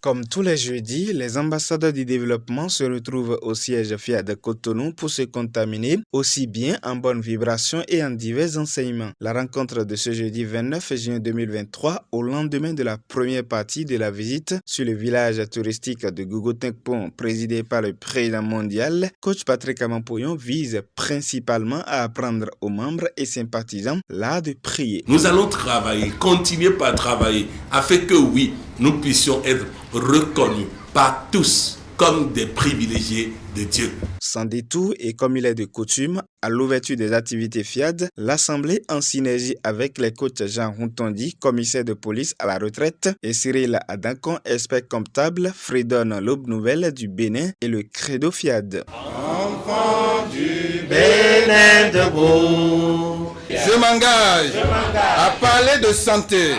Comme tous les jeudis, les ambassadeurs du développement se retrouvent au siège FIAD Cotonou pour se contaminer, aussi bien en bonne vibration et en divers enseignements. La rencontre de ce jeudi 29 juin 2023, au lendemain de la première partie de la visite sur le village touristique de Gogo-Tenkpon, présidé par le président mondial, coach Patrick Amanpoyon vise principalement à apprendre aux membres et sympathisants l'art de prier. Nous allons travailler, continuer par travailler, afin que oui, nous puissions être reconnus par tous comme des privilégiés de Dieu. Sans détour et comme il est de coutume, à l'ouverture des activités FIAD, l'Assemblée en synergie avec les coachs Jean Routondi, commissaire de police à la retraite, et Cyril Adankon, expert comptable, Freedon l'Aube Nouvelle du Bénin et le Credo FIAD. Enfant du Bénin debout, je m'engage à parler de santé,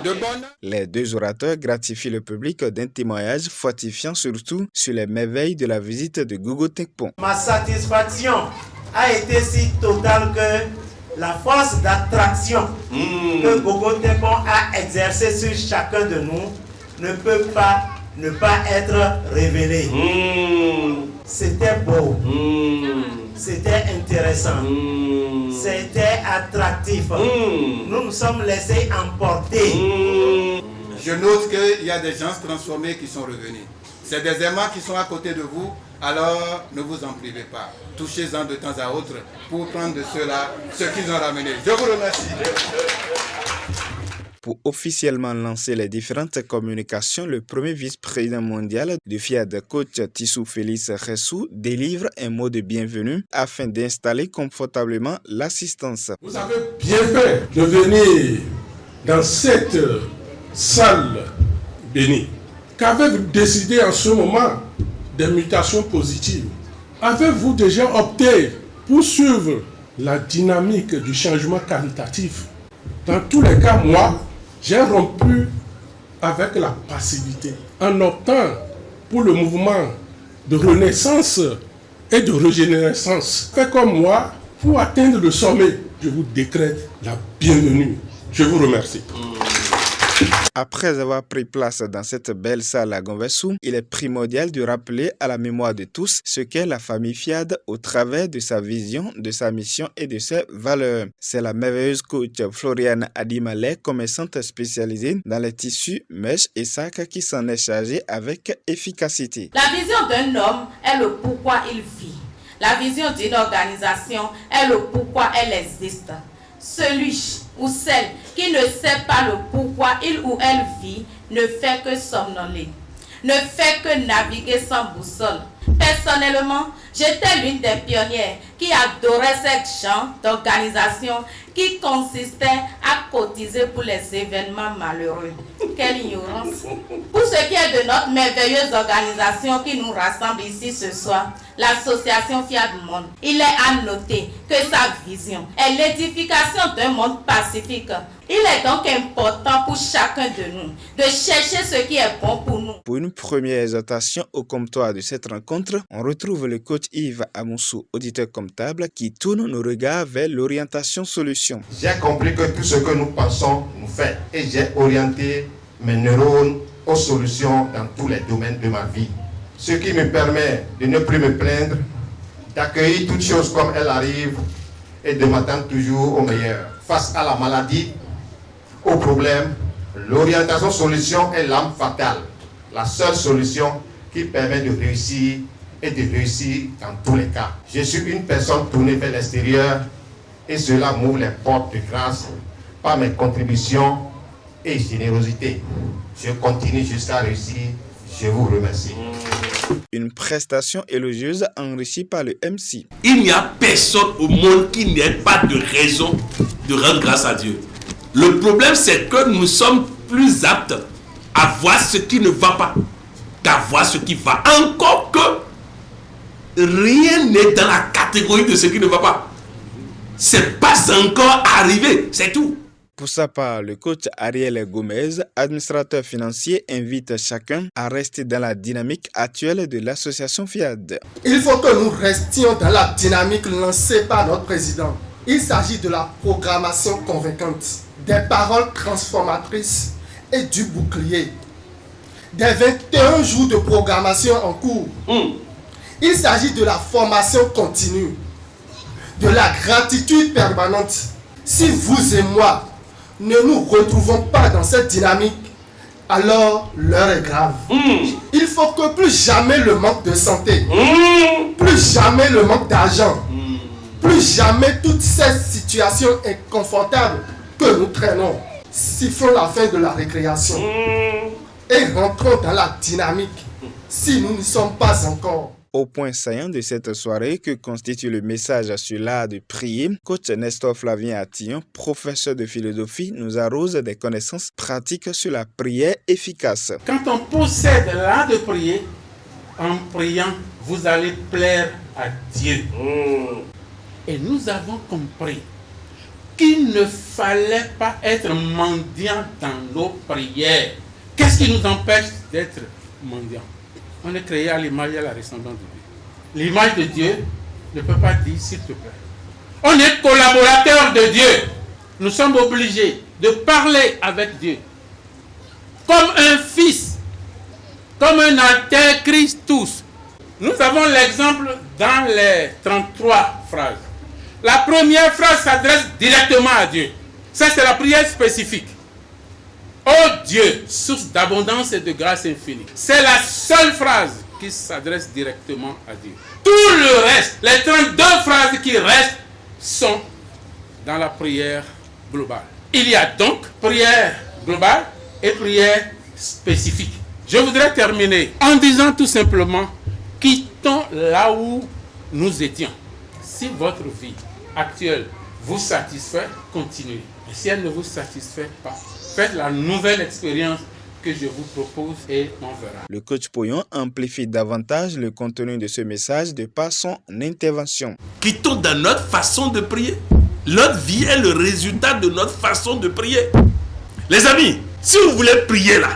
de bonheur. Les deux orateurs gratifient le public d'un témoignage fortifiant surtout sur les merveilles de la visite de Gogo-Tenkpon. Ma satisfaction a été si totale que la force d'attraction que Gogo-Tenkpon a exercée sur chacun de nous ne peut pas ne pas être révélée. C'était beau, c'était intéressant, c'était attractif. Nous nous sommes laissés emporter. Je note qu'il y a des gens transformés qui sont revenus. C'est des aimants qui sont à côté de vous, alors ne vous en privez pas. Touchez-en de temps à autre pour prendre de ceux-là ce qu'ils ont ramené. Je vous remercie. Pour officiellement lancer les différentes communications, le premier vice-président mondial du FIAD, coach Tissou Félix Ressou, délivre un mot de bienvenue afin d'installer confortablement l'assistance. Vous avez bien fait de venir dans cette salle bénie. Qu'avez-vous décidé en ce moment des mutations positives? Avez-vous déjà opté pour suivre la dynamique du changement qualitatif? Dans tous les cas, moi, j'ai rompu avec la passivité en optant pour le mouvement de renaissance et de régénérescence. Faites comme moi, pour atteindre le sommet, je vous décrète la bienvenue. Je vous remercie. Après avoir pris place dans cette belle salle à Gonvessou, il est primordial de rappeler à la mémoire de tous ce qu'est la famille FIAD au travers de sa vision, de sa mission et de ses valeurs. C'est la merveilleuse coach Floriane Adimale, commerçante spécialisée dans les tissus, mèches et sacs qui s'en est chargée avec efficacité. La vision d'un homme est le pourquoi il vit. La vision d'une organisation est le pourquoi elle existe. Celui ou celle qui ne sait pas le pourquoi il ou elle vit ne fait que somnoler, ne fait que naviguer sans boussole. Personnellement, j'étais l'une des pionnières qui adorait cette genre d'organisation qui consistait à cotiser pour les événements malheureux. Quelle ignorance! Pour ce qui est de notre merveilleuse organisation qui nous rassemble ici ce soir, l'association FIAD Monde, il est à noter que sa vision est l'édification d'un monde pacifique. Il est donc important pour chacun de nous de chercher ce qui est bon pour nous. Pour une première exhortation au comptoir de cette rencontre, on retrouve le coach Yves Amoussou, auditeur comptable, qui tourne nos regards vers l'orientation solution. J'ai compris que tout ce que nous pensons nous fait et j'ai orienté mes neurones aux solutions dans tous les domaines de ma vie. Ce qui me permet de ne plus me plaindre, d'accueillir toutes choses comme elles arrivent et de m'attendre toujours au meilleur. Face à la maladie, aux problèmes, l'orientation solution est l'âme fatale. La seule solution qui permet de réussir et de réussir dans tous les cas. Je suis une personne tournée vers l'extérieur et cela m'ouvre les portes de grâce par mes contributions et générosité. Je continue jusqu'à réussir. Je vous remercie. Une prestation élogieuse enrichie par le MC. Il n'y a personne au monde qui n'ait pas de raison de rendre grâce à Dieu. Le problème, c'est que nous sommes plus aptes à voir ce qui ne va pas qu'à voir ce qui va. Encore que rien n'est dans la catégorie de ce qui ne va pas. C'est pas encore arrivé, c'est tout. Pour sa part, le coach Ariel Gomez, administrateur financier, invite chacun à rester dans la dynamique actuelle de l'association FIAD. Il faut que nous restions dans la dynamique lancée par notre président. Il s'agit de la programmation convaincante, des paroles transformatrices et du bouclier. Des 21 jours de programmation en cours. Il s'agit de la formation continue, de la gratitude permanente. Si vous et moi ne nous retrouvons pas dans cette dynamique, alors l'heure est grave. Il faut que plus jamais le manque de santé, plus jamais le manque d'argent, plus jamais toutes ces situations inconfortables que nous traînons, sifflons la fin de la récréation et rentrons dans la dynamique si nous n'y sommes pas encore. Au point saillant de cette soirée que constitue le message sur l'art de prier, coach Nestor Flavien Attillon, professeur de philosophie, nous arrose des connaissances pratiques sur la prière efficace. Quand on possède l'art de prier, en priant, vous allez plaire à Dieu. Et nous avons compris qu'il ne fallait pas être mendiant dans nos prières. Qu'est-ce qui nous empêche d'être mendiant? On est créé à l'image et à la ressemblance de Dieu. L'image de Dieu ne peut pas dire s'il te plaît. On est collaborateur de Dieu. Nous sommes obligés de parler avec Dieu. Comme un fils, comme un alter Christus. Nous avons l'exemple dans les 33 phrases. La première phrase s'adresse directement à Dieu. Ça, c'est la prière spécifique. Ô Dieu, source d'abondance et de grâce infinie. C'est la seule phrase qui s'adresse directement à Dieu. Tout le reste, les 32 phrases qui restent, sont dans la prière globale. Il y a donc prière globale et prière spécifique. Je voudrais terminer en disant tout simplement, quittons là où nous étions. Si votre vie actuelle vous satisfait, continuez. Et si elle ne vous satisfait pas, faites la nouvelle expérience que je vous propose et on verra. Le coach Pouillon amplifie davantage le contenu de ce message de par son intervention. Quittons dans notre façon de prier. Notre vie est le résultat de notre façon de prier. Les amis, si vous voulez prier là,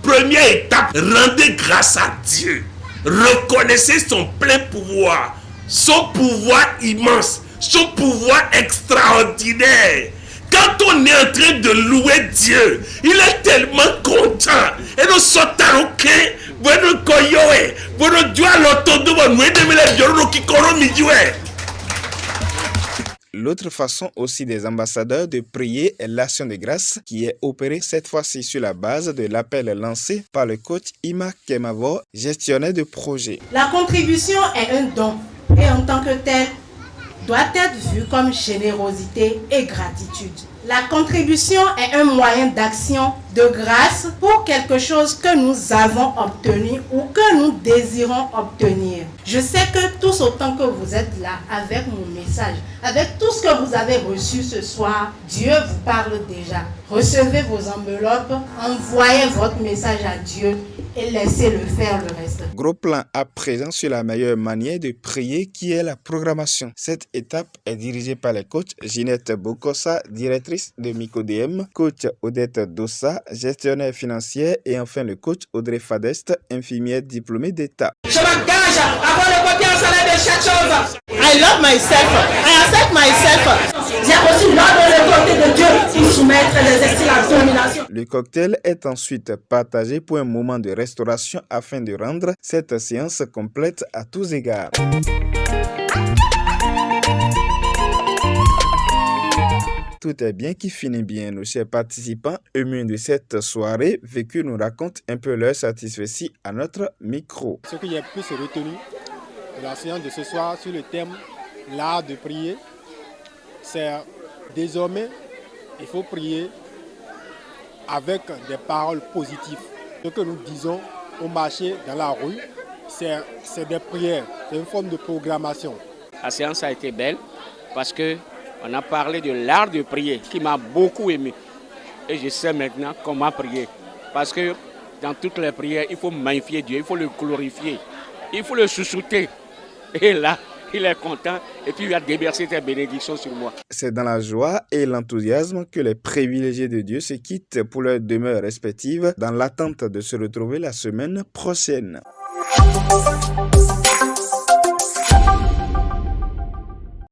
première étape, rendez grâce à Dieu. Reconnaissez son plein pouvoir, son pouvoir immense, son pouvoir extraordinaire. Quand on est en train de louer Dieu, il est tellement content. Et nous sommes taroqués, nous koyoé, nous Dieu l'autodo, nous aidons les gens qui corrompent Dieu. L'autre façon aussi des ambassadeurs de prier est l'action de grâce qui est opérée cette fois-ci sur la base de l'appel lancé par le coach Ima Kemavo, gestionnaire de projet. La contribution est un don et en tant que tel doit être vue comme générosité et gratitude. La contribution est un moyen d'action de grâce pour quelque chose que nous avons obtenu ou que nous désirons obtenir. Je sais que tous autant que vous êtes là avec mon message, avec tout ce que vous avez reçu ce soir, Dieu vous parle déjà. Recevez vos enveloppes, envoyez votre message à Dieu et laissez-le faire le reste. Gros plan à présent sur la meilleure manière de prier qui est la programmation. Cette étape est dirigée par les coachs Ginette Bokosa, directrice de Micodm, coach Odette Dossa, gestionnaire financière et enfin le coach Audrey Fadest, infirmière diplômée d'État. Je m'engage à avoir le côté en salaire de chaque chose. I love myself. I accept myself. J'ai reçu l'ordre de côté de Dieu pour soumettre les esprits à la domination. Le cocktail est ensuite partagé pour un moment de restauration afin de rendre cette séance complète à tous égards. Tout est bien qui finit bien. Nos chers participants émus de cette soirée vécue nous racontent un peu leur satisfaction à notre micro. Ce que j'ai pu se retenir de la séance de ce soir sur le thème l'art de prier, c'est désormais il faut prier avec des paroles positives. Ce que nous disons au marché, dans la rue, c'est des prières, c'est une forme de programmation. La séance a été belle parce qu'on a parlé de l'art de prier qui m'a beaucoup aimé. Et je sais maintenant comment prier. Parce que dans toutes les prières, il faut magnifier Dieu, il faut le glorifier, il faut le chouchouter. Et là, il est content et puis il va déverser ses bénédictions sur moi. C'est dans la joie et l'enthousiasme que les privilégiés de Dieu se quittent pour leurs demeures respectives dans l'attente de se retrouver la semaine prochaine.